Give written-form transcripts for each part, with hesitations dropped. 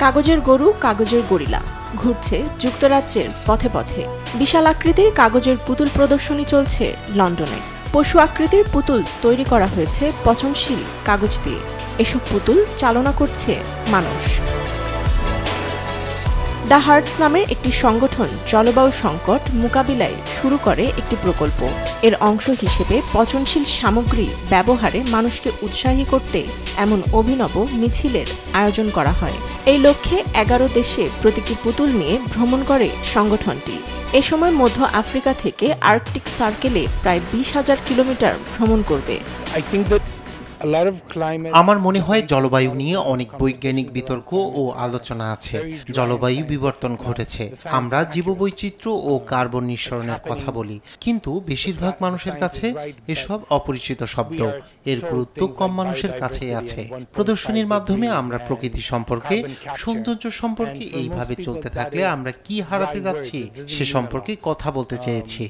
কাগজের গরু, কাগজের গরিলা ঘুরছে যুক্তরাজ্যের পথে পথে। বিশাল আকৃতির কাগজের পুতুল প্রদর্শনী চলছে লন্ডনে। পশু আকৃতির পুতুল তৈরি করা হয়েছে পচনশীল কাগজ দিয়ে। এসব পুতুল চালনা করছে মানুষ। দ্য হার্টস নামের একটি সংগঠন জলবায়ু সংকট মোকাবিলায় শুরু করে একটি প্রকল্প। এর অংশ হিসেবে পচনশীল সামগ্রী ব্যবহারে মানুষকে উৎসাহী করতে এমন অভিনব মিছিলের আয়োজন করা হয়। এই লক্ষ্যে 11 দেশে প্রতীকী পুতুল নিয়ে ভ্রমণ করে সংগঠনটি। এ সময় মধ্য আফ্রিকা থেকে আর্কটিক সার্কেলে প্রায় 20,000 কিলোমিটার ভ্রমণ করবে। আমার মনে হয় জলবায়ু নিয়ে অনেক বৈজ্ঞানিক বিতর্ক ও আলোচনা আছে। জলবায়ু বিবর্তন ঘটেছে, আমরা জীববৈচিত্র্য ও কার্বন নিঃসরণের কথা বলি, কিন্তু বেশিরভাগ মানুষের কাছে এসব অপরিচিত শব্দ। এর গুরুত্ব কম মানুষের কাছেই আছে। প্রদর্শনীর মাধ্যমে আমরা প্রকৃতি সম্পর্কে, সৌন্দর্য সম্পর্কে, এইভাবে চলতে থাকলে আমরা কি হারাতে যাচ্ছি সে সম্পর্কে কথা বলতে চেয়েছি।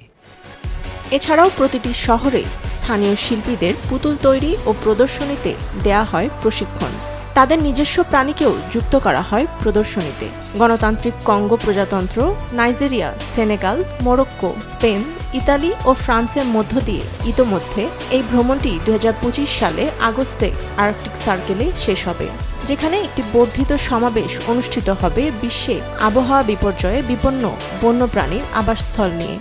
এছাড়াও প্রতিটি শহরে স্থানীয় শিল্পীদের পুতুল তৈরি ও প্রদর্শনীতে দেয়া হয় প্রশিক্ষণ। তাদের নিজস্ব প্রাণীকেও যুক্ত করা হয় প্রদর্শনীতে। গণতান্ত্রিক কঙ্গো প্রজাতন্ত্র, Nigeria, Senegal, Morocco, Spain, Italy ও ফ্রান্সের মধ্য দিয়ে ইতোমধ্যে এই ভ্রমণটি 2025 সালে আগস্টে আর্কটিক সার্কেলে শেষ হবে, যেখানে একটি বর্ধিত সমাবেশ অনুষ্ঠিত হবে বিশ্বে আবহাওয়া বিপর্যয়ে বিপন্ন বন্যপ্রাণীর আবাসস্থল নিয়ে।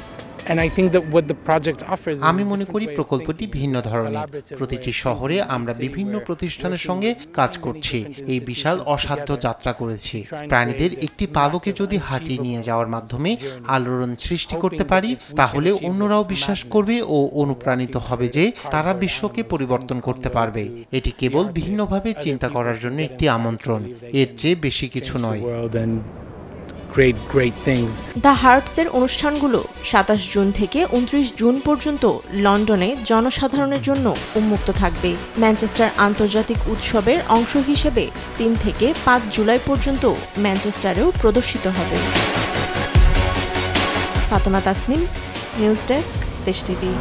আমি মনে করি প্রকল্পটি ভিন্ন ধরনের। প্রতিটি শহরে আমরা বিভিন্ন প্রতিষ্ঠানের সঙ্গে কাজ করছি। এই বিশাল অসাধ্য যাত্রা করেছি। প্রাণীদের একটি পালকে যদি হাঁটিয়ে নিয়ে যাওয়ার মাধ্যমে আলোড়ন সৃষ্টি করতে পারি, তাহলে অন্যরাও বিশ্বাস করবে ও অনুপ্রাণিত হবে যে তারা বিশ্বকে পরিবর্তন করতে পারবে। এটি কেবল ভিন্নভাবে চিন্তা করার জন্য একটি আমন্ত্রণ, এর চেয়ে বেশি কিছু নয়। দ্য হার্টসের অনুষ্ঠানগুলো 27 জুন থেকে 29 জুন পর্যন্ত লন্ডনে জনসাধারণের জন্য উন্মুক্ত থাকবে। ম্যানচেস্টার আন্তর্জাতিক উৎসবের অংশ হিসেবে 3 থেকে 5 জুলাই পর্যন্ত ম্যানচেস্টারেও প্রদর্শিত হবে। ফাতেমা তাসনিম, নিউজ ডেস্ক, দেশ টিভি।